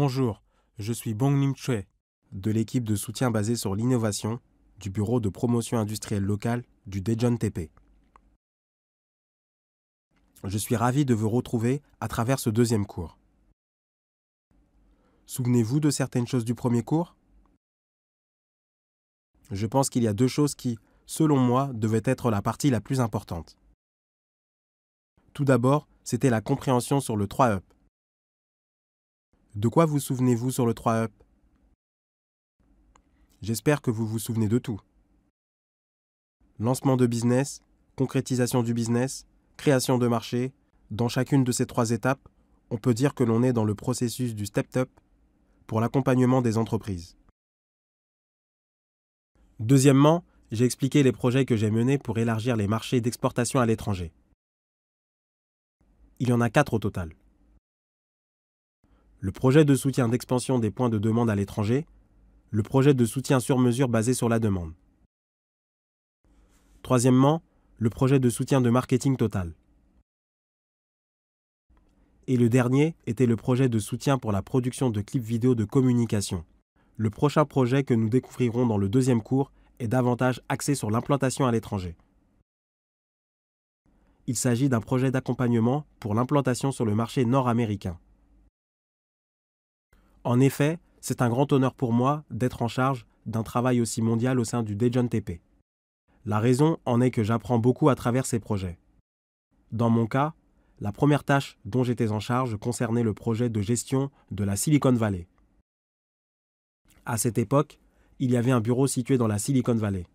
Bonjour, je suis Bong-Nim Choi, de l'équipe de soutien basée sur l'innovation du Bureau de promotion industrielle locale du Daejeon TP. Je suis ravi de vous retrouver à travers ce deuxième cours. Souvenez-vous de certaines choses du premier cours? Je pense qu'il y a deux choses qui, selon moi, devaient être la partie la plus importante. Tout d'abord, c'était la compréhension sur le 3-up. De quoi vous souvenez-vous sur le 3-up? J'espère que vous vous souvenez de tout. Lancement de business, concrétisation du business, création de marché. Dans chacune de ces trois étapes, on peut dire que l'on est dans le processus du step-up pour l'accompagnement des entreprises. Deuxièmement, j'ai expliqué les projets que j'ai menés pour élargir les marchés d'exportation à l'étranger. Il y en a 4 au total. Le projet de soutien d'expansion des points de demande à l'étranger, le projet de soutien sur mesure basé sur la demande. Troisièmement, le projet de soutien de marketing total. Et le dernier était le projet de soutien pour la production de clips vidéo de communication. Le prochain projet que nous découvrirons dans le deuxième cours est davantage axé sur l'implantation à l'étranger. Il s'agit d'un projet d'accompagnement pour l'implantation sur le marché nord-américain. En effet, c'est un grand honneur pour moi d'être en charge d'un travail aussi mondial au sein du Daejeon TP. La raison en est que j'apprends beaucoup à travers ces projets. Dans mon cas, la première tâche dont j'étais en charge concernait le projet de gestion de la Silicon Valley. À cette époque, il y avait un bureau situé dans la Silicon Valley.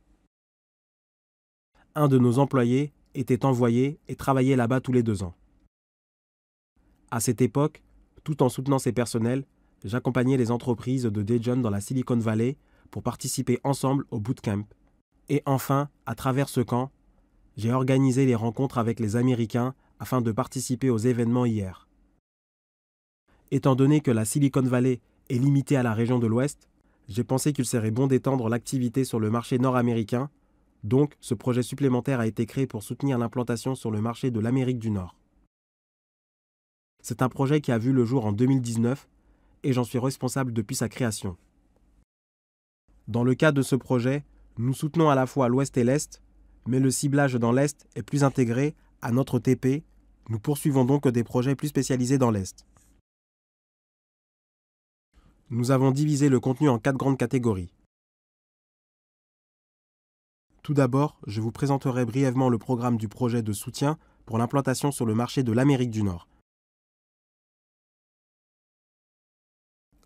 Un de nos employés était envoyé et travaillait là-bas tous les 2 ans. À cette époque, tout en soutenant ses personnels, j'accompagnais les entreprises de Daejeon dans la Silicon Valley pour participer ensemble au bootcamp. Et enfin, à travers ce camp, j'ai organisé les rencontres avec les Américains afin de participer aux événements IR. Étant donné que la Silicon Valley est limitée à la région de l'Ouest, j'ai pensé qu'il serait bon d'étendre l'activité sur le marché nord-américain, donc ce projet supplémentaire a été créé pour soutenir l'implantation sur le marché de l'Amérique du Nord. C'est un projet qui a vu le jour en 2019 et j'en suis responsable depuis sa création. Dans le cas de ce projet, nous soutenons à la fois l'Ouest et l'Est, mais le ciblage dans l'Est est plus intégré à notre TP. Nous poursuivons donc des projets plus spécialisés dans l'Est. Nous avons divisé le contenu en 4 grandes catégories. Tout d'abord, je vous présenterai brièvement le programme du projet de soutien pour l'implantation sur le marché de l'Amérique du Nord.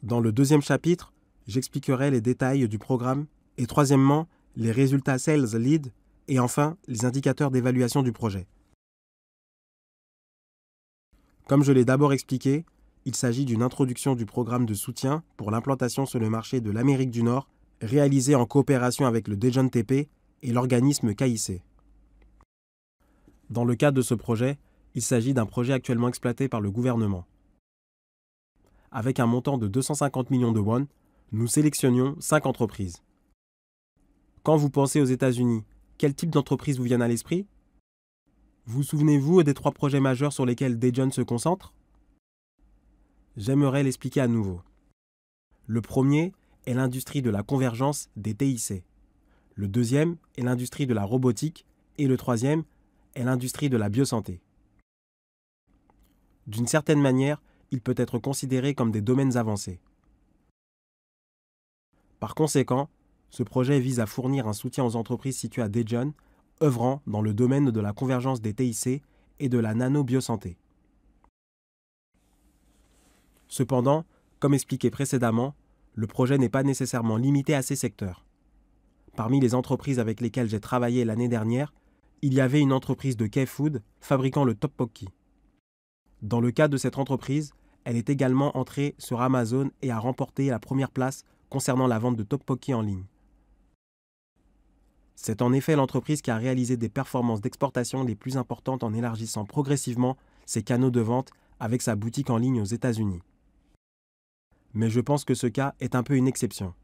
Dans le deuxième chapitre, j'expliquerai les détails du programme et troisièmement, les résultats Sales Lead et enfin, les indicateurs d'évaluation du projet. Comme je l'ai d'abord expliqué, il s'agit d'une introduction du programme de soutien pour l'implantation sur le marché de l'Amérique du Nord, réalisé en coopération avec le Daejeon TP et l'organisme KIC. Dans le cadre de ce projet, il s'agit d'un projet actuellement exploité par le gouvernement. Avec un montant de 250 millions de won, nous sélectionnions 5 entreprises. Quand vous pensez aux États-Unis, quel type d'entreprise vous vient à l'esprit? Vous souvenez-vous des 3 projets majeurs sur lesquels Daejeon se concentre? J'aimerais l'expliquer à nouveau. Le premier est l'industrie de la convergence des TIC. Le deuxième est l'industrie de la robotique et le troisième est l'industrie de la biosanté. D'une certaine manière, il peut être considéré comme des domaines avancés. Par conséquent, ce projet vise à fournir un soutien aux entreprises situées à Daejeon, œuvrant dans le domaine de la convergence des TIC et de la nano-biosanté. Cependant, comme expliqué précédemment, le projet n'est pas nécessairement limité à ces secteurs. Parmi les entreprises avec lesquelles j'ai travaillé l'année dernière, il y avait une entreprise de K-Food fabriquant le tteokbokki. Dans le cas de cette entreprise, elle est également entrée sur Amazon et a remporté la première place concernant la vente de tteokbokki en ligne. C'est en effet l'entreprise qui a réalisé des performances d'exportation les plus importantes en élargissant progressivement ses canaux de vente avec sa boutique en ligne aux États-Unis. Mais je pense que ce cas est un peu une exception.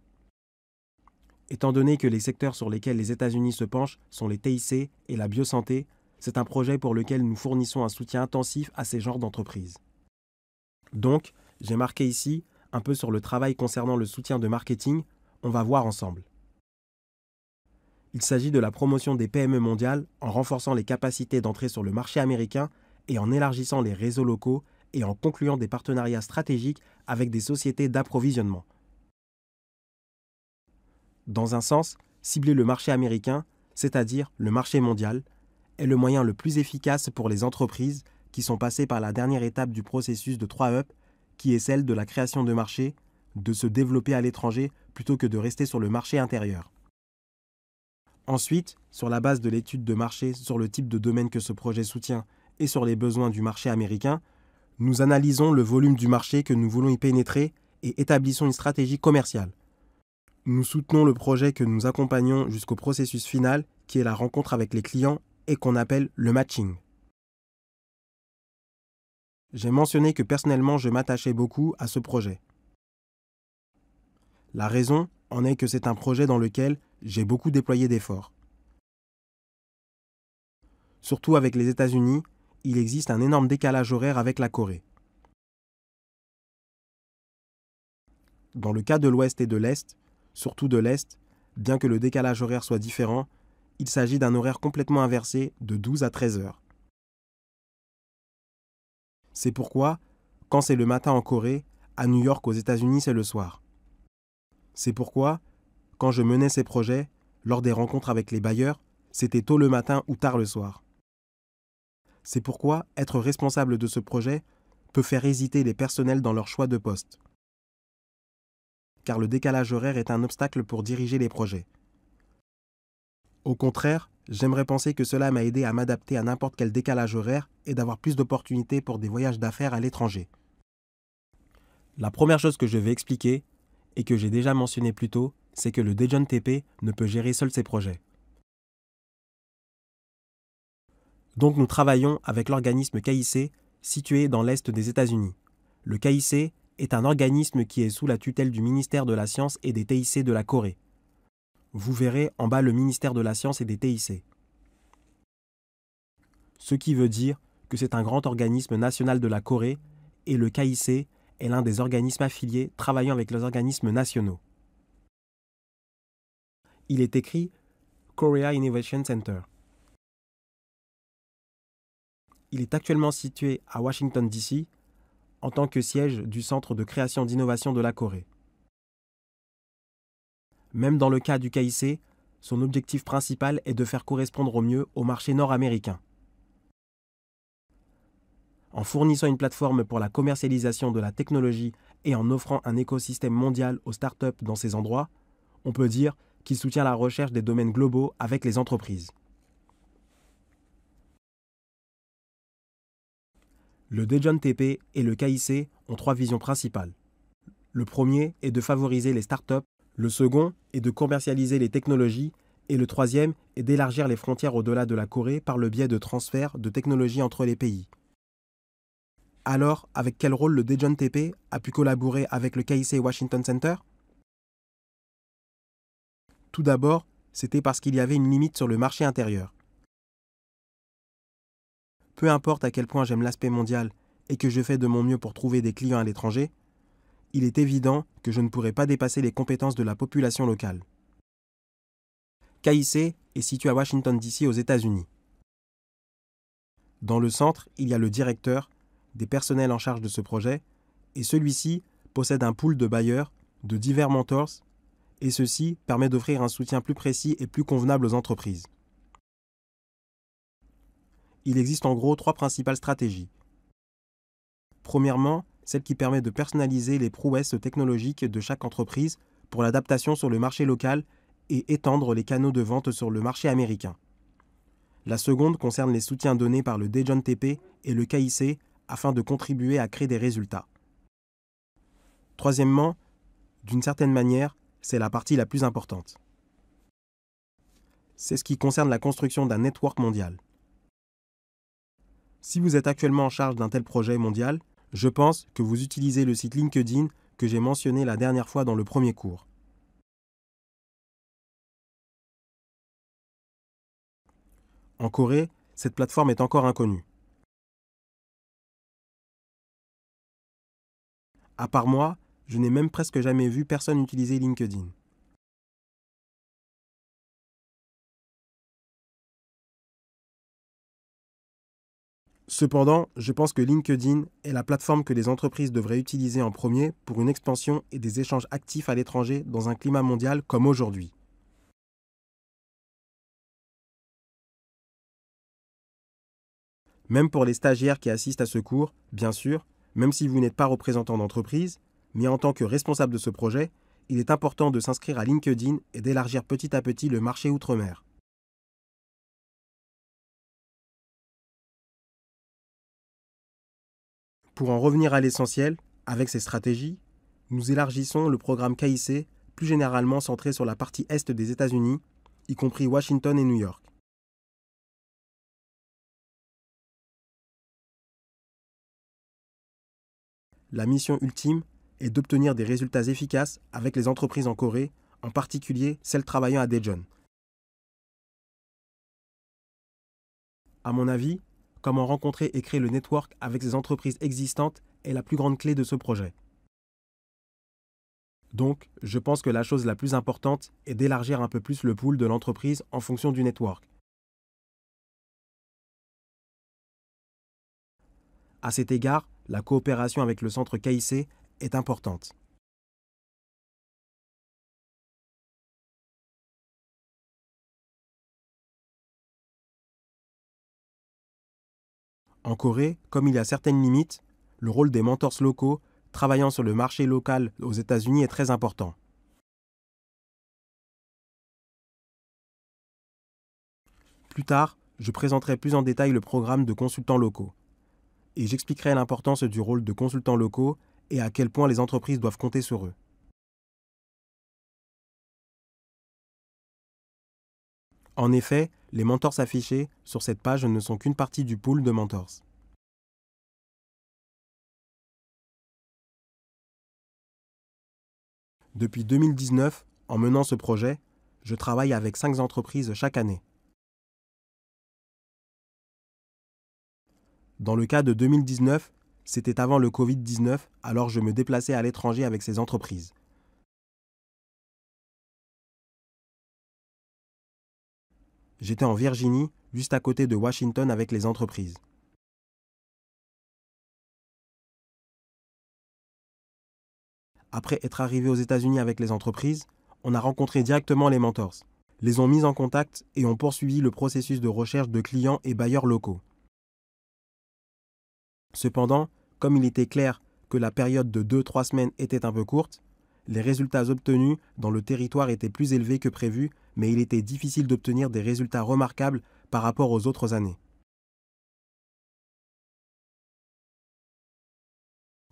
Étant donné que les secteurs sur lesquels les États-Unis se penchent sont les TIC et la biosanté, c'est un projet pour lequel nous fournissons un soutien intensif à ces genres d'entreprises. Donc, j'ai marqué ici un peu sur le travail concernant le soutien de marketing, on va voir ensemble. Il s'agit de la promotion des PME mondiales en renforçant les capacités d'entrée sur le marché américain et en élargissant les réseaux locaux et en concluant des partenariats stratégiques avec des sociétés d'approvisionnement. Dans un sens, cibler le marché américain, c'est-à-dire le marché mondial, est le moyen le plus efficace pour les entreprises qui sont passées par la dernière étape du processus de 3 up, qui est celle de la création de marché, de se développer à l'étranger plutôt que de rester sur le marché intérieur. Ensuite, sur la base de l'étude de marché sur le type de domaine que ce projet soutient et sur les besoins du marché américain, nous analysons le volume du marché que nous voulons y pénétrer et établissons une stratégie commerciale. Nous soutenons le projet que nous accompagnons jusqu'au processus final, qui est la rencontre avec les clients et qu'on appelle le matching. J'ai mentionné que personnellement je m'attachais beaucoup à ce projet. La raison en est que c'est un projet dans lequel j'ai beaucoup déployé d'efforts. Surtout avec les États-Unis, il existe un énorme décalage horaire avec la Corée. Dans le cas de l'Ouest et de l'Est, surtout de l'Est, bien que le décalage horaire soit différent, il s'agit d'un horaire complètement inversé de 12 à 13 heures. C'est pourquoi, quand c'est le matin en Corée, à New York aux États-Unis c'est le soir. C'est pourquoi, quand je menais ces projets, lors des rencontres avec les bailleurs, c'était tôt le matin ou tard le soir. C'est pourquoi être responsable de ce projet peut faire hésiter les personnels dans leur choix de poste. Car le décalage horaire est un obstacle pour diriger les projets. Au contraire, j'aimerais penser que cela m'a aidé à m'adapter à n'importe quel décalage horaire et d'avoir plus d'opportunités pour des voyages d'affaires à l'étranger. La première chose que je vais expliquer, et que j'ai déjà mentionné plus tôt, c'est que le Daejeon TP ne peut gérer seul ses projets. Donc nous travaillons avec l'organisme KIC, situé dans l'Est des États-Unis. Le KIC est un organisme qui est sous la tutelle du ministère de la Science et des TIC de la Corée. Vous verrez en bas le ministère de la Science et des TIC. Ce qui veut dire que c'est un grand organisme national de la Corée et le KIC est l'un des organismes affiliés travaillant avec les organismes nationaux. Il est écrit Korea Innovation Center. Il est actuellement situé à Washington, D.C., en tant que siège du Centre de création d'innovation de la Corée. Même dans le cas du KIC, son objectif principal est de faire correspondre au mieux au marché nord-américain. En fournissant une plateforme pour la commercialisation de la technologie et en offrant un écosystème mondial aux startups dans ces endroits, on peut dire qu'il soutient la recherche des domaines globaux avec les entreprises. Le Daejeon TP et le KIC ont 3 visions principales. Le premier est de favoriser les startups, le second est de commercialiser les technologies et le troisième est d'élargir les frontières au-delà de la Corée par le biais de transferts de technologies entre les pays. Alors, avec quel rôle le Daejeon TP a pu collaborer avec le KIC Washington Center? Tout d'abord, c'était parce qu'il y avait une limite sur le marché intérieur. Peu importe à quel point j'aime l'aspect mondial et que je fais de mon mieux pour trouver des clients à l'étranger, il est évident que je ne pourrai pas dépasser les compétences de la population locale. KIC est situé à Washington, D.C. aux États-Unis. Dans le centre, il y a le directeur, des personnels en charge de ce projet, et celui-ci possède un pool de bailleurs, de divers mentors, et ceci permet d'offrir un soutien plus précis et plus convenable aux entreprises. Il existe en gros 3 principales stratégies. Premièrement, celle qui permet de personnaliser les prouesses technologiques de chaque entreprise pour l'adaptation sur le marché local et étendre les canaux de vente sur le marché américain. La seconde concerne les soutiens donnés par le Daejeon TP et le KIC afin de contribuer à créer des résultats. Troisièmement, d'une certaine manière, c'est la partie la plus importante. C'est ce qui concerne la construction d'un network mondial. Si vous êtes actuellement en charge d'un tel projet mondial, je pense que vous utilisez le site LinkedIn que j'ai mentionné la dernière fois dans le premier cours. En Corée, cette plateforme est encore inconnue. À part moi, Je n'ai même presque jamais vu personne utiliser LinkedIn. Cependant, je pense que LinkedIn est la plateforme que les entreprises devraient utiliser en premier pour une expansion et des échanges actifs à l'étranger dans un climat mondial comme aujourd'hui. Même pour les stagiaires qui assistent à ce cours, bien sûr, même si vous n'êtes pas représentant d'entreprise, mais en tant que responsable de ce projet, il est important de s'inscrire à LinkedIn et d'élargir petit à petit le marché outre-mer. Pour en revenir à l'essentiel, avec ces stratégies, nous élargissons le programme KIC, plus généralement centré sur la partie est des États-Unis, y compris Washington et New York. La mission ultime est d'obtenir des résultats efficaces avec les entreprises en Corée, en particulier celles travaillant à Daejeon. À mon avis, comment rencontrer et créer le network avec ces entreprises existantes est la plus grande clé de ce projet. Donc, je pense que la chose la plus importante est d'élargir un peu plus le pool de l'entreprise en fonction du network. À cet égard, la coopération avec le centre KIC est importante. En Corée, comme il y a certaines limites, le rôle des mentors locaux travaillant sur le marché local aux États-Unis est très important. Plus tard, je présenterai plus en détail le programme de consultants locaux et j'expliquerai l'importance du rôle de consultants locaux et à quel point les entreprises doivent compter sur eux. En effet, les mentors affichés sur cette page ne sont qu'une partie du pool de mentors. Depuis 2019, en menant ce projet, je travaille avec 5 entreprises chaque année. Dans le cas de 2019, c'était avant le Covid-19, alors je me déplaçais à l'étranger avec ces entreprises. J'étais en Virginie, juste à côté de Washington avec les entreprises. Après être arrivé aux États-Unis avec les entreprises, on a rencontré directement les mentors, les ont mis en contact et ont poursuivi le processus de recherche de clients et bailleurs locaux. Cependant, comme il était clair que la période de 2-3 semaines était un peu courte, les résultats obtenus dans le territoire étaient plus élevés que prévu, mais il était difficile d'obtenir des résultats remarquables par rapport aux autres années.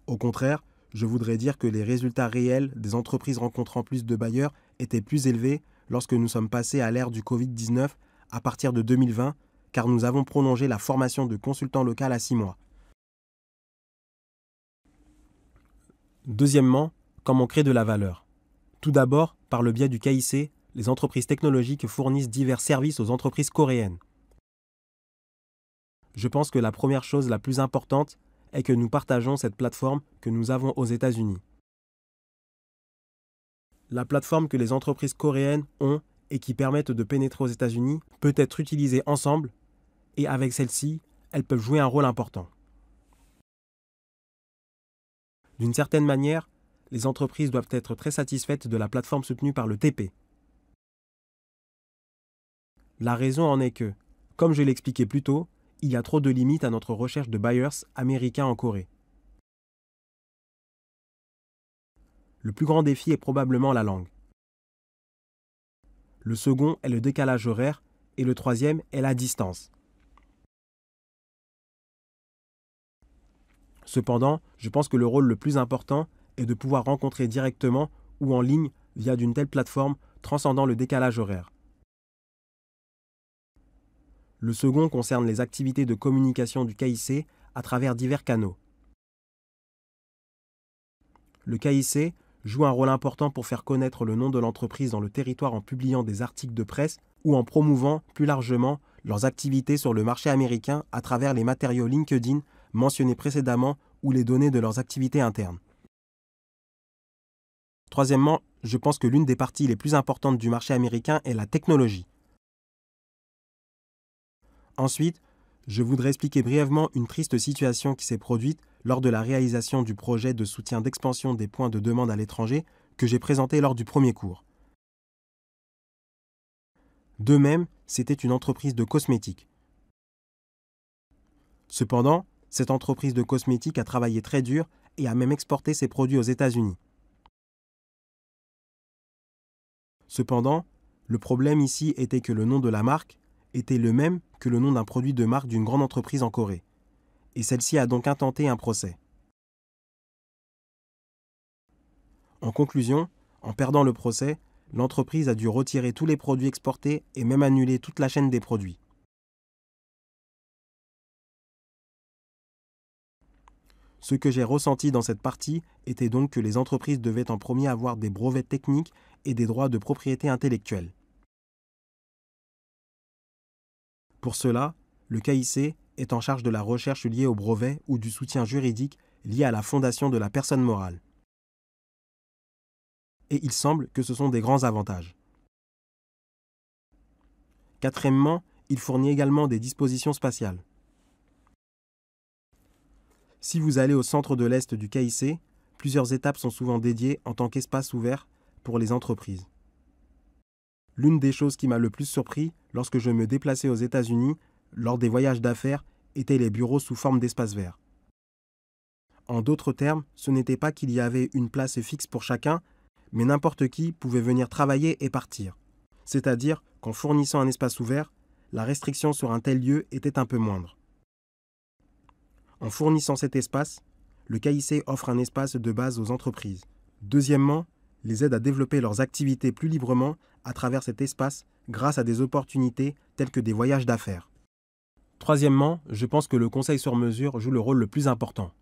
Au contraire, je voudrais dire que les résultats réels des entreprises rencontrant plus de bailleurs étaient plus élevés lorsque nous sommes passés à l'ère du Covid-19 à partir de 2020, car nous avons prolongé la formation de consultants local à 6 mois. Deuxièmement, comment créer de la valeur. Tout d'abord, par le biais du KIC, les entreprises technologiques fournissent divers services aux entreprises coréennes. Je pense que la première chose la plus importante est que nous partageons cette plateforme que nous avons aux États-Unis. La plateforme que les entreprises coréennes ont et qui permettent de pénétrer aux États-Unis peut être utilisée ensemble et avec celle-ci, elles peuvent jouer un rôle important. D'une certaine manière, les entreprises doivent être très satisfaites de la plateforme soutenue par le TP. La raison en est que, comme je l'expliquais plus tôt, il y a trop de limites à notre recherche de buyers américains en Corée. Le plus grand défi est probablement la langue. Le second est le décalage horaire et le troisième est la distance. Cependant, je pense que le rôle le plus important est de pouvoir rencontrer directement ou en ligne via d'une telle plateforme transcendant le décalage horaire. Le second concerne les activités de communication du KIC à travers divers canaux. Le KIC joue un rôle important pour faire connaître le nom de l'entreprise dans le territoire en publiant des articles de presse ou en promouvant plus largement leurs activités sur le marché américain à travers les matériaux LinkedIn mentionnés précédemment ou les données de leurs activités internes. Troisièmement, je pense que l'une des parties les plus importantes du marché américain est la technologie. Ensuite, je voudrais expliquer brièvement une triste situation qui s'est produite lors de la réalisation du projet de soutien d'expansion des points de demande à l'étranger que j'ai présenté lors du premier cours. De même, c'était une entreprise de cosmétiques. Cependant, cette entreprise de cosmétiques a travaillé très dur et a même exporté ses produits aux États-Unis. Cependant, le problème ici était que le nom de la marque était le même que le nom d'un produit de marque d'une grande entreprise en Corée. Et celle-ci a donc intenté un procès. En conclusion, en perdant le procès, l'entreprise a dû retirer tous les produits exportés et même annuler toute la chaîne des produits. Ce que j'ai ressenti dans cette partie était donc que les entreprises devaient en premier avoir des brevets techniques et des droits de propriété intellectuelle. Pour cela, le KIC est en charge de la recherche liée au brevet ou du soutien juridique lié à la fondation de la personne morale. Et il semble que ce sont des grands avantages. Quatrièmement, il fournit également des dispositions spatiales. Si vous allez au centre de l'Est du KIC, plusieurs étapes sont souvent dédiées en tant qu'espace ouvert pour les entreprises. L'une des choses qui m'a le plus surpris lorsque je me déplaçais aux États-Unis lors des voyages d'affaires étaient les bureaux sous forme d'espaces verts. En d'autres termes, ce n'était pas qu'il y avait une place fixe pour chacun, mais n'importe qui pouvait venir travailler et partir. C'est-à-dire qu'en fournissant un espace ouvert, la restriction sur un tel lieu était un peu moindre. En fournissant cet espace, le KIC offre un espace de base aux entreprises. Deuxièmement, les aide à développer leurs activités plus librement à travers cet espace grâce à des opportunités telles que des voyages d'affaires. Troisièmement, je pense que le conseil sur mesure joue le rôle le plus important.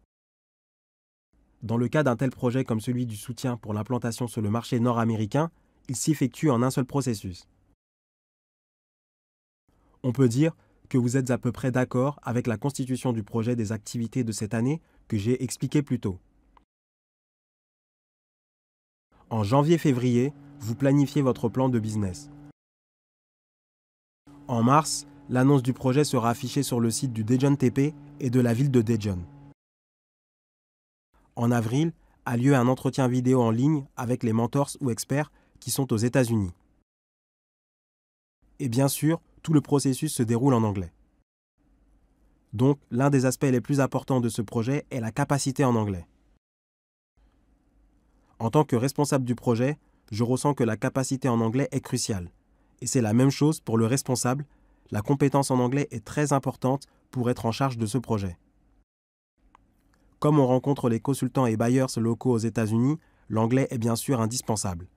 Dans le cas d'un tel projet comme celui du soutien pour l'implantation sur le marché nord-américain, il s'effectue en un seul processus. On peut dire que vous êtes à peu près d'accord avec la constitution du projet des activités de cette année que j'ai expliqué plus tôt. En janvier-février, vous planifiez votre plan de business. En mars, l'annonce du projet sera affichée sur le site du Daejeon TP et de la ville de Daejeon. En avril, a lieu un entretien vidéo en ligne avec les mentors ou experts qui sont aux États-Unis. Et bien sûr, tout le processus se déroule en anglais. Donc, l'un des aspects les plus importants de ce projet est la capacité en anglais. En tant que responsable du projet, je ressens que la capacité en anglais est cruciale. Et c'est la même chose pour le responsable, la compétence en anglais est très importante pour être en charge de ce projet. Comme on rencontre les consultants et buyers locaux aux États-Unis, l'anglais est bien sûr indispensable.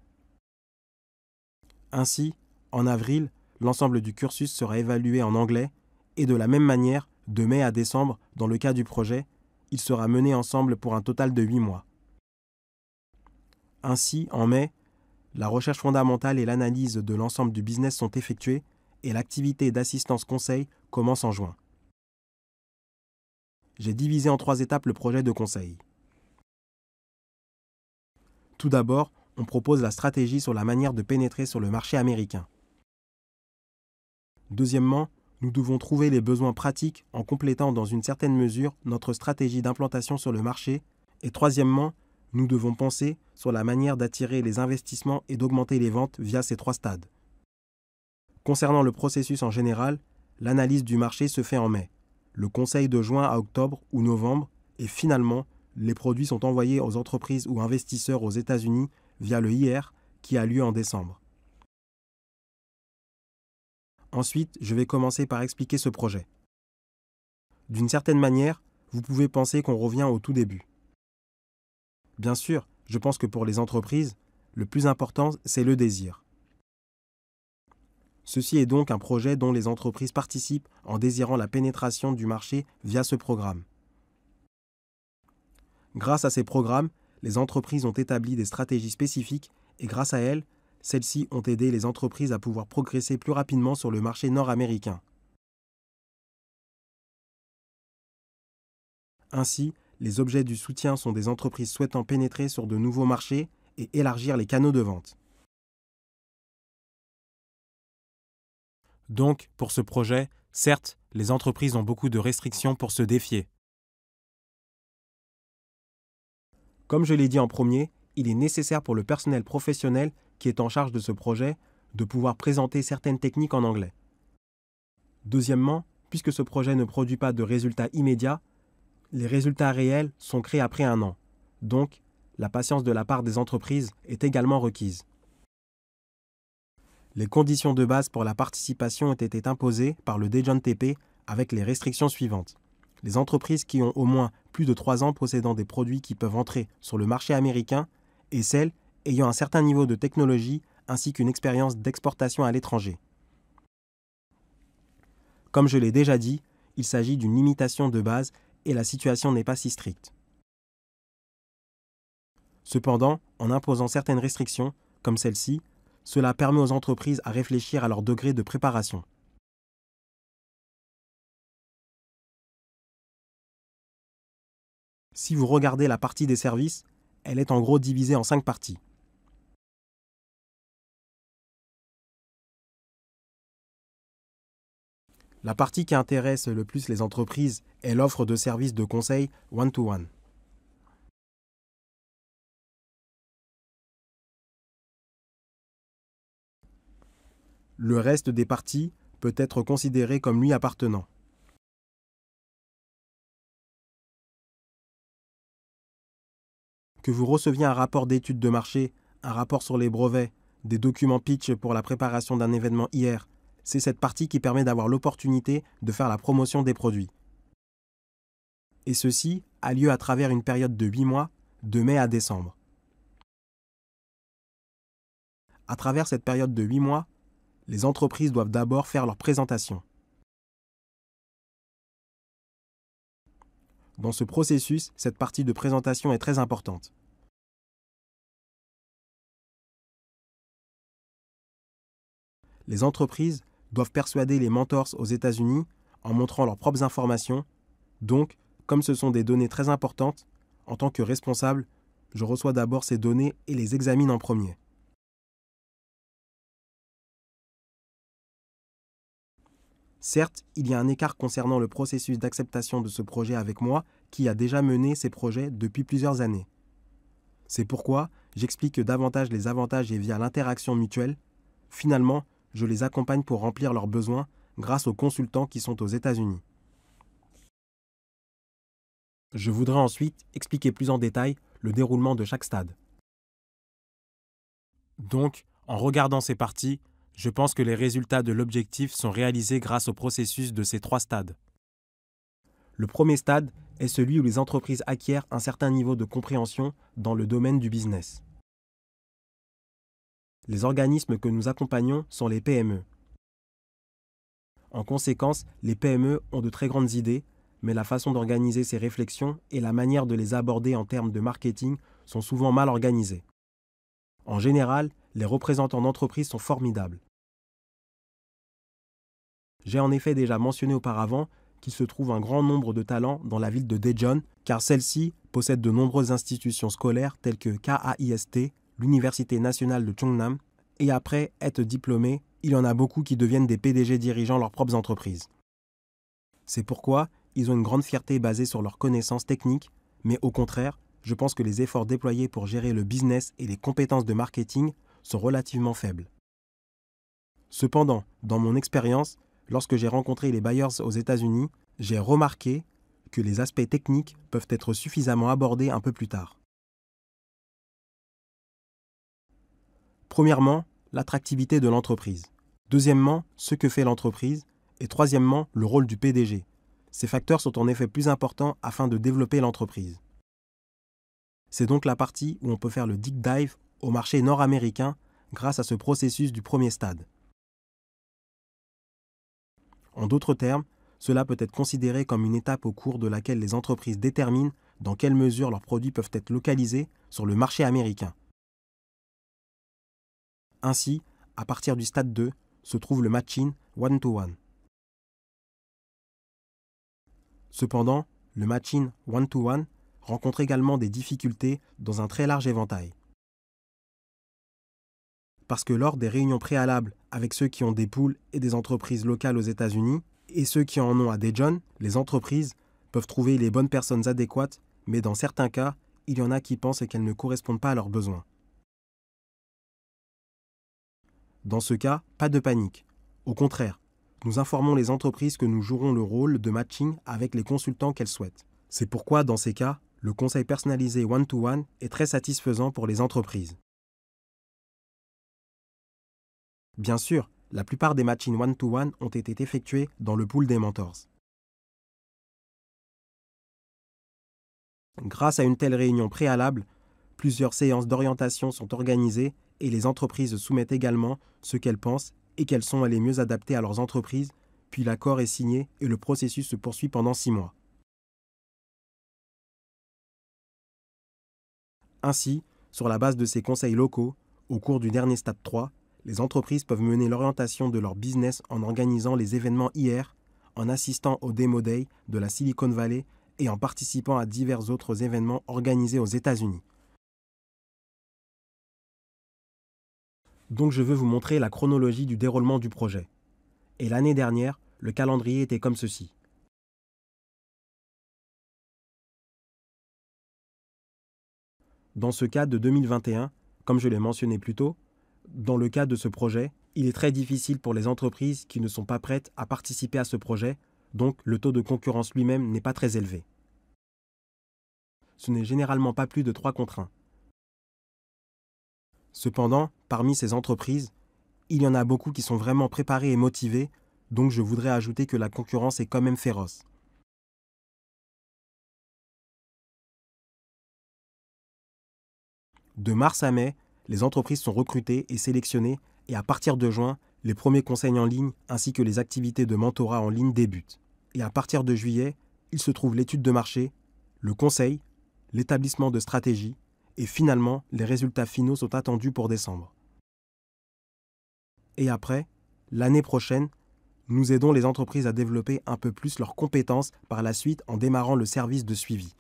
Ainsi, en avril, l'ensemble du cursus sera évalué en anglais et de la même manière, de mai à décembre, dans le cas du projet, il sera mené ensemble pour un total de 8 mois. Ainsi, en mai, la recherche fondamentale et l'analyse de l'ensemble du business sont effectuées et l'activité d'assistance conseil commence en juin. J'ai divisé en 3 étapes le projet de conseil. Tout d'abord, on propose la stratégie sur la manière de pénétrer sur le marché américain. Deuxièmement, nous devons trouver les besoins pratiques en complétant dans une certaine mesure notre stratégie d'implantation sur le marché. Et troisièmement, nous devons penser sur la manière d'attirer les investissements et d'augmenter les ventes via ces 3 stades. Concernant le processus en général, l'analyse du marché se fait en mai, le conseil de juin à octobre ou novembre, et finalement, les produits sont envoyés aux entreprises ou investisseurs aux États-Unis via le IR qui a lieu en décembre. Ensuite, je vais commencer par expliquer ce projet. D'une certaine manière, vous pouvez penser qu'on revient au tout début. Bien sûr, je pense que pour les entreprises, le plus important, c'est le désir. Ceci est donc un projet dont les entreprises participent en désirant la pénétration du marché via ce programme. Grâce à ces programmes, les entreprises ont établi des stratégies spécifiques et grâce à elles, celles-ci ont aidé les entreprises à pouvoir progresser plus rapidement sur le marché nord-américain. Ainsi, les objets du soutien sont des entreprises souhaitant pénétrer sur de nouveaux marchés et élargir les canaux de vente. Donc, pour ce projet, certes, les entreprises ont beaucoup de restrictions pour se défier. Comme je l'ai dit en premier, il est nécessaire pour le personnel professionnel qui est en charge de ce projet de pouvoir présenter certaines techniques en anglais. Deuxièmement, puisque ce projet ne produit pas de résultats immédiats, les résultats réels sont créés après 1 an. Donc, la patience de la part des entreprises est également requise. Les conditions de base pour la participation ont été imposées par le Dejon TP avec les restrictions suivantes. Les entreprises qui ont au moins plus de 3 ans possédant des produits qui peuvent entrer sur le marché américain et celles ayant un certain niveau de technologie ainsi qu'une expérience d'exportation à l'étranger. Comme je l'ai déjà dit, il s'agit d'une limitation de base et la situation n'est pas si stricte. Cependant, en imposant certaines restrictions, comme celle-ci, cela permet aux entreprises à réfléchir à leur degré de préparation. Si vous regardez la partie des services, elle est en gros divisée en 5 parties. La partie qui intéresse le plus les entreprises est l'offre de services de conseil one-to-one. Le reste des parties peut être considéré comme lui appartenant. Que vous receviez un rapport d'étude de marché, un rapport sur les brevets, des documents pitch pour la préparation d'un événement IR, c'est cette partie qui permet d'avoir l'opportunité de faire la promotion des produits. Et ceci a lieu à travers une période de 8 mois, de mai à décembre. À travers cette période de 8 mois, les entreprises doivent d'abord faire leur présentation. Dans ce processus, cette partie de présentation est très importante. Les entreprises doivent persuader les mentors aux États-Unis en montrant leurs propres informations. Donc, comme ce sont des données très importantes, en tant que responsable, je reçois d'abord ces données et les examine en premier. Certes, il y a un écart concernant le processus d'acceptation de ce projet avec moi qui a déjà mené ces projets depuis plusieurs années. C'est pourquoi j'explique davantage les avantages et via l'interaction mutuelle. Finalement, je les accompagne pour remplir leurs besoins grâce aux consultants qui sont aux États-Unis. Je voudrais ensuite expliquer plus en détail le déroulement de chaque stade. Donc, en regardant ces parties, je pense que les résultats de l'objectif sont réalisés grâce au processus de ces 3 stades. Le premier stade est celui où les entreprises acquièrent un certain niveau de compréhension dans le domaine du business. Les organismes que nous accompagnons sont les PME. En conséquence, les PME ont de très grandes idées, mais la façon d'organiser ces réflexions et la manière de les aborder en termes de marketing sont souvent mal organisées. En général, les représentants d'entreprises sont formidables. J'ai en effet déjà mentionné auparavant qu'il se trouve un grand nombre de talents dans la ville de Daejeon, car celle-ci possède de nombreuses institutions scolaires telles que KAIST, l'Université nationale de Cheongnan, et après être diplômés, il y en a beaucoup qui deviennent des PDG dirigeant leurs propres entreprises. C'est pourquoi ils ont une grande fierté basée sur leurs connaissances techniques, mais au contraire, je pense que les efforts déployés pour gérer le business et les compétences de marketing sont relativement faibles. Cependant, dans mon expérience, lorsque j'ai rencontré les buyers aux États-Unis, j'ai remarqué que les aspects techniques peuvent être suffisamment abordés un peu plus tard. Premièrement, l'attractivité de l'entreprise. Deuxièmement, ce que fait l'entreprise. Et troisièmement, le rôle du PDG. Ces facteurs sont en effet plus importants afin de développer l'entreprise. C'est donc la partie où on peut faire le deep dive au marché nord-américain grâce à ce processus du premier stade. En d'autres termes, cela peut être considéré comme une étape au cours de laquelle les entreprises déterminent dans quelle mesure leurs produits peuvent être localisés sur le marché américain. Ainsi, à partir du stade 2, se trouve le matching one-to-one. Cependant, le matching one-to-one rencontre également des difficultés dans un très large éventail. parce que lors des réunions préalables avec ceux qui ont des pools et des entreprises locales aux États-Unis et ceux qui en ont à Daejeon, les entreprises peuvent trouver les bonnes personnes adéquates, mais dans certains cas, il y en a qui pensent qu'elles ne correspondent pas à leurs besoins. Dans ce cas, pas de panique. Au contraire, nous informons les entreprises que nous jouerons le rôle de matching avec les consultants qu'elles souhaitent. C'est pourquoi, dans ces cas, le conseil personnalisé one-to-one est très satisfaisant pour les entreprises. Bien sûr, la plupart des matchings one-to-one ont été effectués dans le pool des mentors. Grâce à une telle réunion préalable, plusieurs séances d'orientation sont organisées et les entreprises soumettent également ce qu'elles pensent et quelles sont les mieux adaptées à leurs entreprises, puis l'accord est signé et le processus se poursuit pendant 6 mois. Ainsi, sur la base de ces conseils locaux, au cours du dernier stade 3, les entreprises peuvent mener l'orientation de leur business en organisant les événements IR, en assistant au Demo Day de la Silicon Valley et en participant à divers autres événements organisés aux États-Unis. Donc je veux vous montrer la chronologie du déroulement du projet. Et l'année dernière, le calendrier était comme ceci. Dans ce cas de 2021, comme je l'ai mentionné plus tôt, dans le cas de ce projet, il est très difficile pour les entreprises qui ne sont pas prêtes à participer à ce projet, donc le taux de concurrence lui-même n'est pas très élevé. Ce n'est généralement pas plus de 3 contre 1. Cependant, parmi ces entreprises, il y en a beaucoup qui sont vraiment préparées et motivées, donc je voudrais ajouter que la concurrence est quand même féroce. De mars à mai, les entreprises sont recrutées et sélectionnées et à partir de juin, les premiers conseils en ligne ainsi que les activités de mentorat en ligne débutent. Et à partir de juillet, il se trouve l'étude de marché, le conseil, l'établissement de stratégie et finalement, les résultats finaux sont attendus pour décembre. Et après, l'année prochaine, nous aidons les entreprises à développer un peu plus leurs compétences par la suite en démarrant le service de suivi.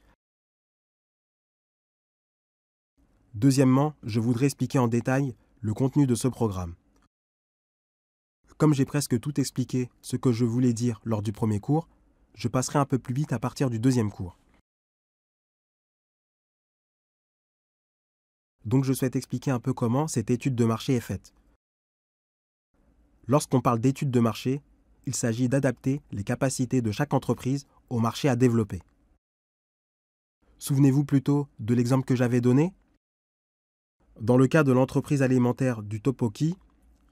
Deuxièmement, je voudrais expliquer en détail le contenu de ce programme. Comme j'ai presque tout expliqué ce que je voulais dire lors du premier cours, je passerai un peu plus vite à partir du deuxième cours. Donc je souhaite expliquer un peu comment cette étude de marché est faite. Lorsqu'on parle d'étude de marché, il s'agit d'adapter les capacités de chaque entreprise au marché à développer. Souvenez-vous plutôt de l'exemple que j'avais donné. Dans le cas de l'entreprise alimentaire du Topoki,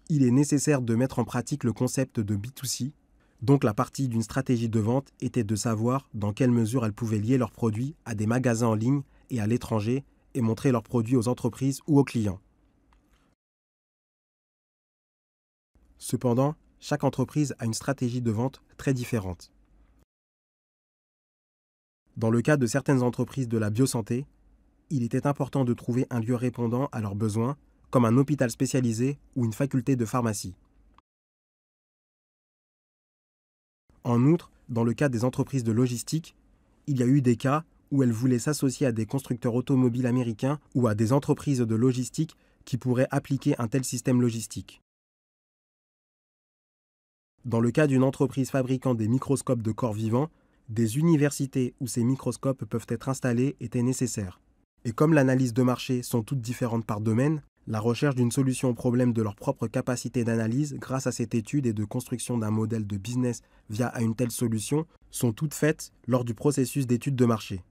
il est nécessaire de mettre en pratique le concept de B2C, donc la partie d'une stratégie de vente était de savoir dans quelle mesure elles pouvaient lier leurs produits à des magasins en ligne et à l'étranger et montrer leurs produits aux entreprises ou aux clients. Cependant, chaque entreprise a une stratégie de vente très différente. Dans le cas de certaines entreprises de la biosanté, il était important de trouver un lieu répondant à leurs besoins, comme un hôpital spécialisé ou une faculté de pharmacie. En outre, dans le cas des entreprises de logistique, il y a eu des cas où elles voulaient s'associer à des constructeurs automobiles américains ou à des entreprises de logistique qui pourraient appliquer un tel système logistique. Dans le cas d'une entreprise fabriquant des microscopes de corps vivants, des universités où ces microscopes peuvent être installés étaient nécessaires. Et comme l'analyse de marché sont toutes différentes par domaine, la recherche d'une solution au problème de leur propre capacité d'analyse grâce à cette étude et de construction d'un modèle de business via une telle solution sont toutes faites lors du processus d'étude de marché.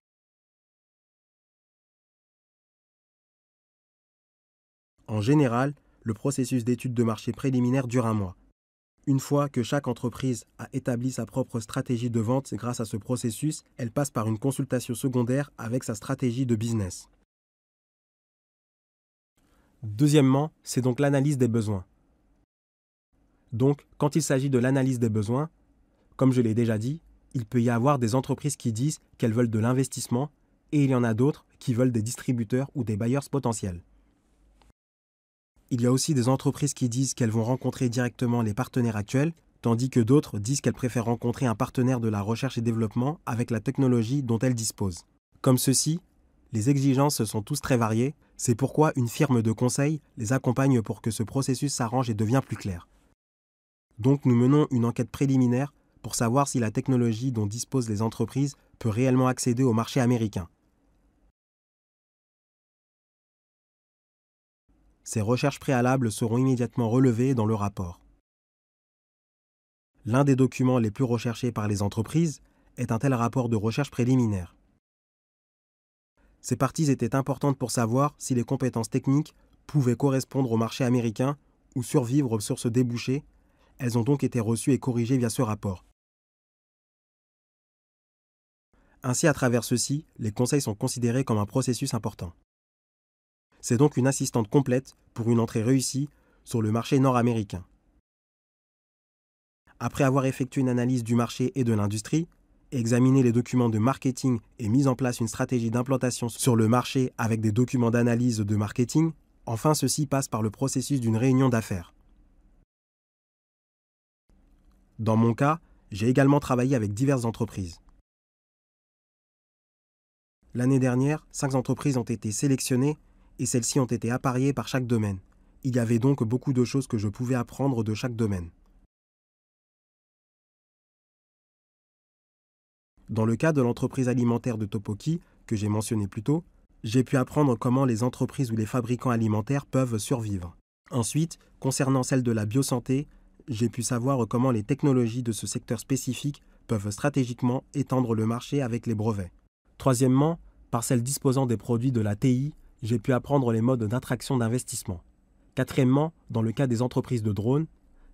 En général, le processus d'étude de marché préliminaire dure 1 mois. Une fois que chaque entreprise a établi sa propre stratégie de vente grâce à ce processus, elle passe par une consultation secondaire avec sa stratégie de business. Deuxièmement, c'est donc l'analyse des besoins. Donc, quand il s'agit de l'analyse des besoins, comme je l'ai déjà dit, il peut y avoir des entreprises qui disent qu'elles veulent de l'investissement et il y en a d'autres qui veulent des distributeurs ou des buyers potentiels. Il y a aussi des entreprises qui disent qu'elles vont rencontrer directement les partenaires actuels, tandis que d'autres disent qu'elles préfèrent rencontrer un partenaire de la recherche et développement avec la technologie dont elles disposent. Comme ceci, Les exigences sont tous très variées, c'est pourquoi une firme de conseil les accompagne pour que ce processus s'arrange et devienne plus clair. Donc nous menons une enquête préliminaire pour savoir si la technologie dont disposent les entreprises peut réellement accéder au marché américain. Ces recherches préalables seront immédiatement relevées dans le rapport. L'un des documents les plus recherchés par les entreprises est un tel rapport de recherche préliminaire. Ces parties étaient importantes pour savoir si les compétences techniques pouvaient correspondre au marché américain ou survivre sur ce débouché. Elles ont donc été reçues et corrigées via ce rapport. Ainsi, à travers ceci, les conseils sont considérés comme un processus important. C'est donc une assistante complète pour une entrée réussie sur le marché nord-américain. Après avoir effectué une analyse du marché et de l'industrie, examiné les documents de marketing et mis en place une stratégie d'implantation sur le marché avec des documents d'analyse de marketing, enfin ceci passe par le processus d'une réunion d'affaires. Dans mon cas, j'ai également travaillé avec diverses entreprises. L'année dernière, 5 entreprises ont été sélectionnées et celles-ci ont été appariées par chaque domaine. Il y avait donc beaucoup de choses que je pouvais apprendre de chaque domaine. Dans le cas de l'entreprise alimentaire de Topoki, que j'ai mentionné plus tôt, j'ai pu apprendre comment les entreprises ou les fabricants alimentaires peuvent survivre. Ensuite, concernant celle de la biosanté, j'ai pu savoir comment les technologies de ce secteur spécifique peuvent stratégiquement étendre le marché avec les brevets. Troisièmement, par celle disposant des produits de la TI, j'ai pu apprendre les modes d'attraction d'investissement. Quatrièmement, dans le cas des entreprises de drones,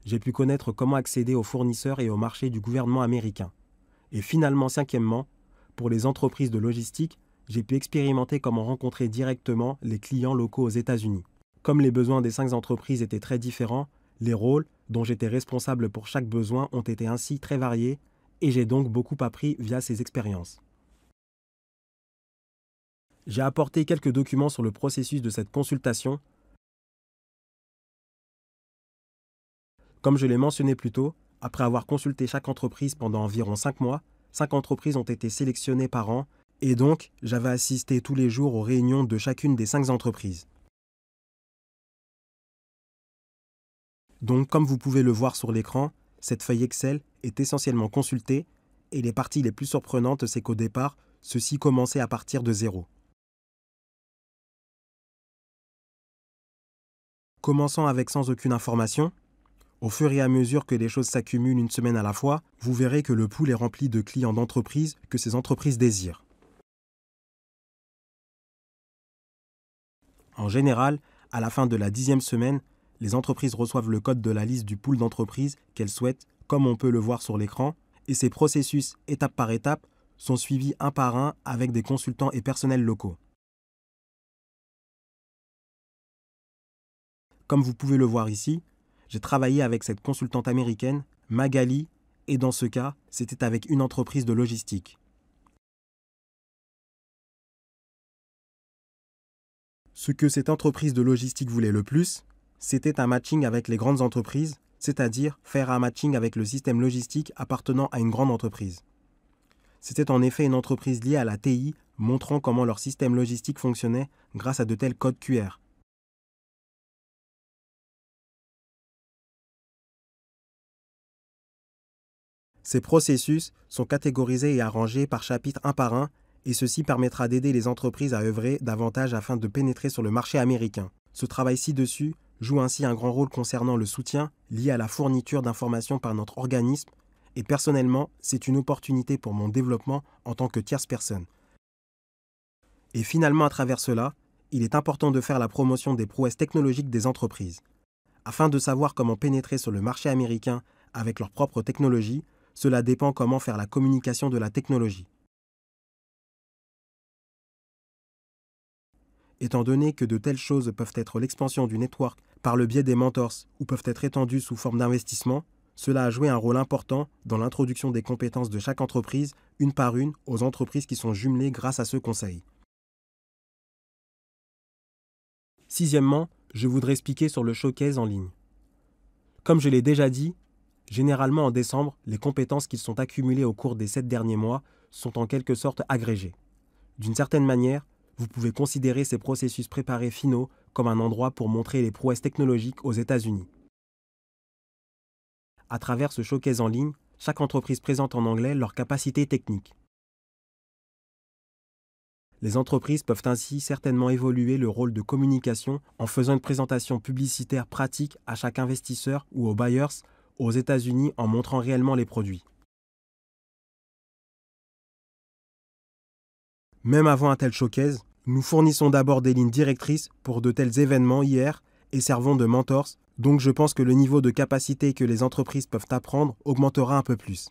j'ai pu connaître comment accéder aux fournisseurs et au marché du gouvernement américain. Et finalement, cinquièmement, pour les entreprises de logistique, j'ai pu expérimenter comment rencontrer directement les clients locaux aux États-Unis. Comme les besoins des 5 entreprises étaient très différents, les rôles dont j'étais responsable pour chaque besoin ont été ainsi très variés et j'ai donc beaucoup appris via ces expériences. J'ai apporté quelques documents sur le processus de cette consultation. Comme je l'ai mentionné plus tôt, après avoir consulté chaque entreprise pendant environ 5 mois, 5 entreprises ont été sélectionnées par an et donc j'avais assisté tous les jours aux réunions de chacune des 5 entreprises. Donc comme vous pouvez le voir sur l'écran, cette feuille Excel est essentiellement consultée et les parties les plus surprenantes, c'est qu'au départ, ceci commençait à partir de zéro. Commençant avec sans aucune information, au fur et à mesure que les choses s'accumulent une semaine à la fois, vous verrez que le pool est rempli de clients d'entreprises que ces entreprises désirent. En général, à la fin de la 10e semaine, les entreprises reçoivent le code de la liste du pool d'entreprises qu'elles souhaitent, comme on peut le voir sur l'écran, et ces processus, étape par étape, sont suivis un par un avec des consultants et personnels locaux. Comme vous pouvez le voir ici, j'ai travaillé avec cette consultante américaine, Magali, et dans ce cas, c'était avec une entreprise de logistique. Ce que cette entreprise de logistique voulait le plus, c'était un matching avec les grandes entreprises, c'est-à-dire faire un matching avec le système logistique appartenant à une grande entreprise. C'était en effet une entreprise liée à la TI, montrant comment leur système logistique fonctionnait grâce à de tels codes QR. Ces processus sont catégorisés et arrangés par chapitre un par un, et ceci permettra d'aider les entreprises à œuvrer davantage afin de pénétrer sur le marché américain. Ce travail ci-dessus joue ainsi un grand rôle concernant le soutien lié à la fourniture d'informations par notre organisme, et personnellement, c'est une opportunité pour mon développement en tant que tierce personne. Et finalement, à travers cela, il est important de faire la promotion des prouesses technologiques des entreprises. Afin de savoir comment pénétrer sur le marché américain avec leurs propres technologies, cela dépend comment faire la communication de la technologie. Étant donné que de telles choses peuvent être l'expansion du network par le biais des mentors ou peuvent être étendues sous forme d'investissement, cela a joué un rôle important dans l'introduction des compétences de chaque entreprise, une par une, aux entreprises qui sont jumelées grâce à ce conseil. Sixièmement, je voudrais expliquer sur le showcase en ligne. Comme je l'ai déjà dit, généralement en décembre, les compétences qui sont accumulées au cours des 7 derniers mois sont en quelque sorte agrégées. D'une certaine manière, vous pouvez considérer ces processus préparés finaux comme un endroit pour montrer les prouesses technologiques aux États-Unis. À travers ce showcase en ligne, chaque entreprise présente en anglais leurs capacités techniques. Les entreprises peuvent ainsi certainement évoluer le rôle de communication en faisant une présentation publicitaire pratique à chaque investisseur ou aux buyers aux États-Unis en montrant réellement les produits. Même avant un tel showcase, nous fournissons d'abord des lignes directrices pour de tels événements hier et servons de mentors, donc je pense que le niveau de capacité que les entreprises peuvent apprendre augmentera un peu plus.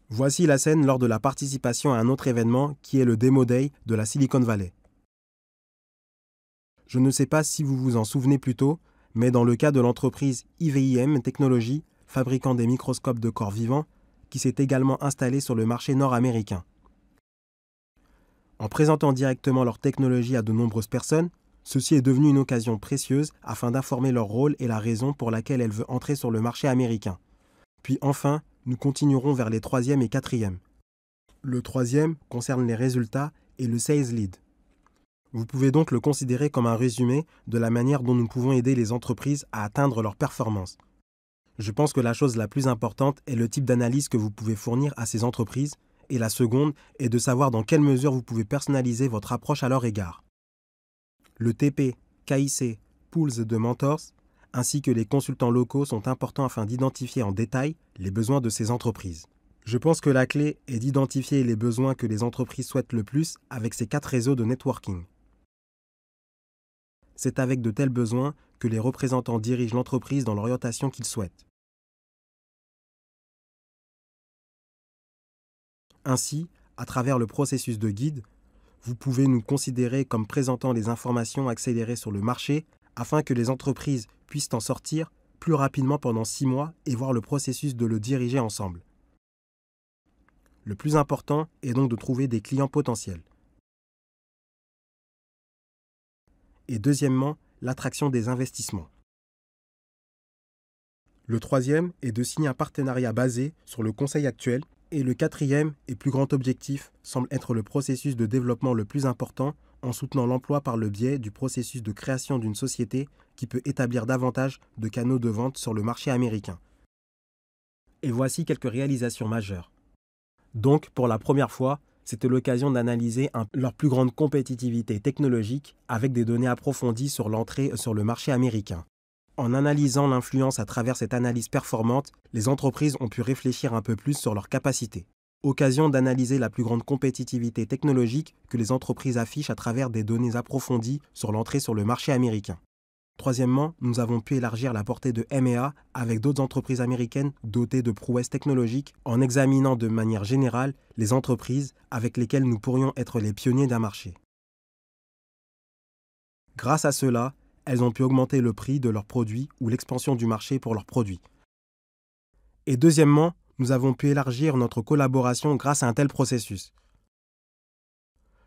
Voici la scène lors de la participation à un autre événement qui est le Demo Day de la Silicon Valley. Je ne sais pas si vous vous en souvenez plus tôt, mais dans le cas de l'entreprise IVIM Technologies, fabricant des microscopes de corps vivants, qui s'est également installée sur le marché nord-américain. En présentant directement leur technologie à de nombreuses personnes, ceci est devenu une occasion précieuse afin d'informer leur rôle et la raison pour laquelle elle veut entrer sur le marché américain. Puis enfin, nous continuerons vers les 3e et 4e. Le 3e concerne les résultats et le Sales Lead. Vous pouvez donc le considérer comme un résumé de la manière dont nous pouvons aider les entreprises à atteindre leurs performances. Je pense que la chose la plus importante est le type d'analyse que vous pouvez fournir à ces entreprises, et la seconde est de savoir dans quelle mesure vous pouvez personnaliser votre approche à leur égard. Le TP, KIC, Pools de Mentors, ainsi que les consultants locaux sont importants afin d'identifier en détail les besoins de ces entreprises. Je pense que la clé est d'identifier les besoins que les entreprises souhaitent le plus avec ces 4 réseaux de networking. C'est avec de tels besoins que les représentants dirigent l'entreprise dans l'orientation qu'ils souhaitent. Ainsi, à travers le processus de guide, vous pouvez nous considérer comme présentant les informations accélérées sur le marché afin que les entreprises puissent en sortir plus rapidement pendant 6 mois et voir le processus de le diriger ensemble. Le plus important est donc de trouver des clients potentiels. Et deuxièmement, l'attraction des investissements. Le 3e est de signer un partenariat basé sur le conseil actuel. Et le 4e et plus grand objectif semble être le processus de développement le plus important en soutenant l'emploi par le biais du processus de création d'une société qui peut établir davantage de canaux de vente sur le marché américain. Et voici quelques réalisations majeures. Donc, pour la première fois, c'était l'occasion d'analyser leur plus grande compétitivité technologique avec des données approfondies sur l'entrée sur le marché américain. En analysant l'influence à travers cette analyse performante, les entreprises ont pu réfléchir un peu plus sur leurs capacités. Occasion d'analyser la plus grande compétitivité technologique que les entreprises affichent à travers des données approfondies sur l'entrée sur le marché américain. Troisièmement, nous avons pu élargir la portée de M&A avec d'autres entreprises américaines dotées de prouesses technologiques en examinant de manière générale les entreprises avec lesquelles nous pourrions être les pionniers d'un marché. Grâce à cela, elles ont pu augmenter le prix de leurs produits ou l'expansion du marché pour leurs produits. Et deuxièmement, nous avons pu élargir notre collaboration grâce à un tel processus.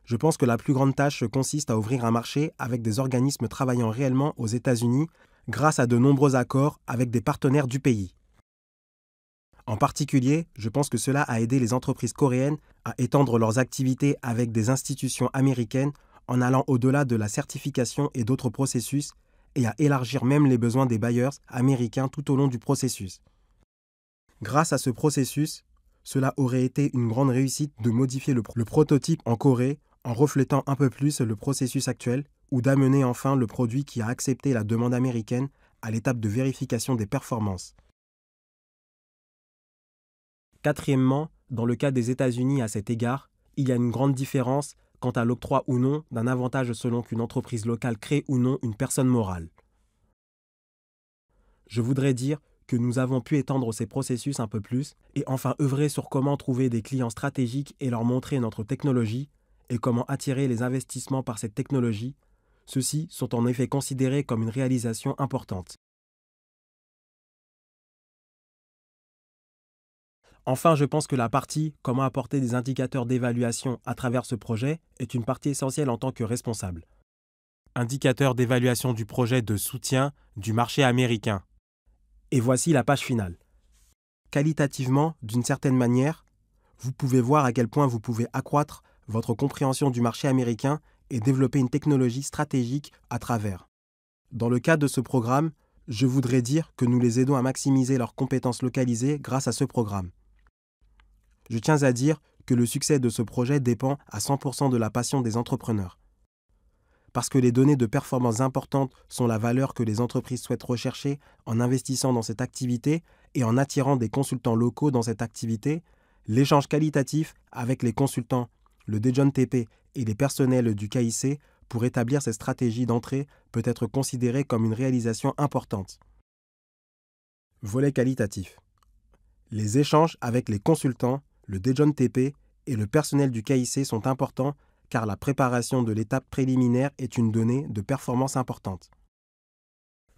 Je pense que la plus grande tâche consiste à ouvrir un marché avec des organismes travaillant réellement aux États-Unis grâce à de nombreux accords avec des partenaires du pays. En particulier, je pense que cela a aidé les entreprises coréennes à étendre leurs activités avec des institutions américaines en allant au-delà de la certification et d'autres processus, et à élargir même les besoins des buyers américains tout au long du processus. Grâce à ce processus, cela aurait été une grande réussite de modifier le prototype en Corée en reflétant un peu plus le processus actuel, ou d'amener enfin le produit qui a accepté la demande américaine à l'étape de vérification des performances. Quatrièmement, dans le cas des États-Unis à cet égard, il y a une grande différence quant à l'octroi ou non d'un avantage selon qu'une entreprise locale crée ou non une personne morale. Je voudrais dire que nous avons pu étendre ces processus un peu plus et enfin œuvrer sur comment trouver des clients stratégiques et leur montrer notre technologie et comment attirer les investissements par cette technologie. Ceux-ci sont en effet considérés comme une réalisation importante. Enfin, je pense que la partie « Comment apporter des indicateurs d'évaluation à travers ce projet » est une partie essentielle en tant que responsable. Indicateurs d'évaluation du projet de soutien du marché américain. Et voici la page finale. Qualitativement, d'une certaine manière, vous pouvez voir à quel point vous pouvez accroître votre compréhension du marché américain et développer une technologie stratégique à travers. Dans le cadre de ce programme, je voudrais dire que nous les aidons à maximiser leurs compétences localisées grâce à ce programme. Je tiens à dire que le succès de ce projet dépend à 100% de la passion des entrepreneurs. Parce que les données de performance importantes sont la valeur que les entreprises souhaitent rechercher en investissant dans cette activité et en attirant des consultants locaux dans cette activité, l'échange qualitatif avec les consultants, le Dejon TP et les personnels du KIC pour établir cette stratégie d'entrée peut être considéré comme une réalisation importante. Volet qualitatif. Les échanges avec les consultants, le Dejon TP et le personnel du KIC sont importants car la préparation de l'étape préliminaire est une donnée de performance importante.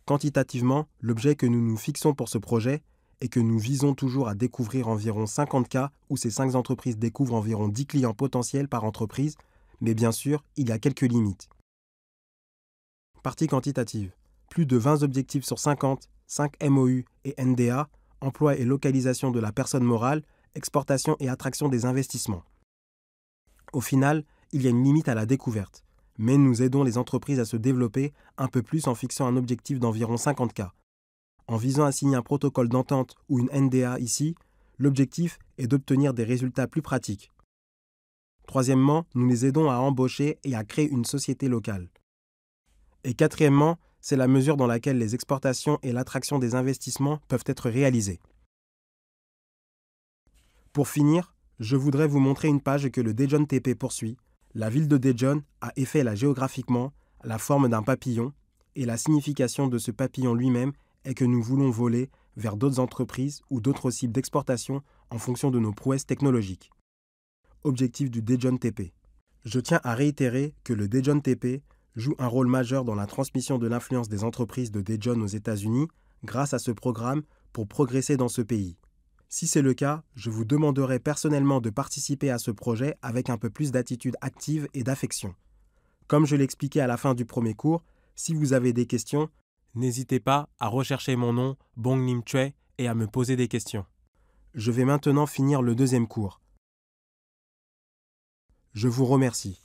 Quantitativement, l'objet que nous nous fixons pour ce projet est que nous visons toujours à découvrir environ 50 cas où ces 5 entreprises découvrent environ 10 clients potentiels par entreprise, mais bien sûr, il y a quelques limites. Partie quantitative. Plus de 20 objectifs sur 50, 5 MOU et NDA, emploi et localisation de la personne morale, exportation et attraction des investissements. Au final, il y a une limite à la découverte, mais nous aidons les entreprises à se développer un peu plus en fixant un objectif d'environ 50 cas. En visant à signer un protocole d'entente ou une NDA ici, l'objectif est d'obtenir des résultats plus pratiques. Troisièmement, nous les aidons à embaucher et à créer une société locale. Et quatrièmement, c'est la mesure dans laquelle les exportations et l'attraction des investissements peuvent être réalisées. Pour finir, je voudrais vous montrer une page que le Dejon TP poursuit. La ville de Dejon a effet géographiquement la forme d'un papillon et la signification de ce papillon lui-même est que nous voulons voler vers d'autres entreprises ou d'autres cibles d'exportation en fonction de nos prouesses technologiques. Objectif du Dejon TP. Je tiens à réitérer que le Dejon TP joue un rôle majeur dans la transmission de l'influence des entreprises de Dejon aux États-Unis grâce à ce programme pour progresser dans ce pays. Si c'est le cas, je vous demanderai personnellement de participer à ce projet avec un peu plus d'attitude active et d'affection. Comme je l'expliquais à la fin du premier cours, si vous avez des questions, n'hésitez pas à rechercher mon nom, Bong Lim Choi, et à me poser des questions. Je vais maintenant finir le deuxième cours. Je vous remercie.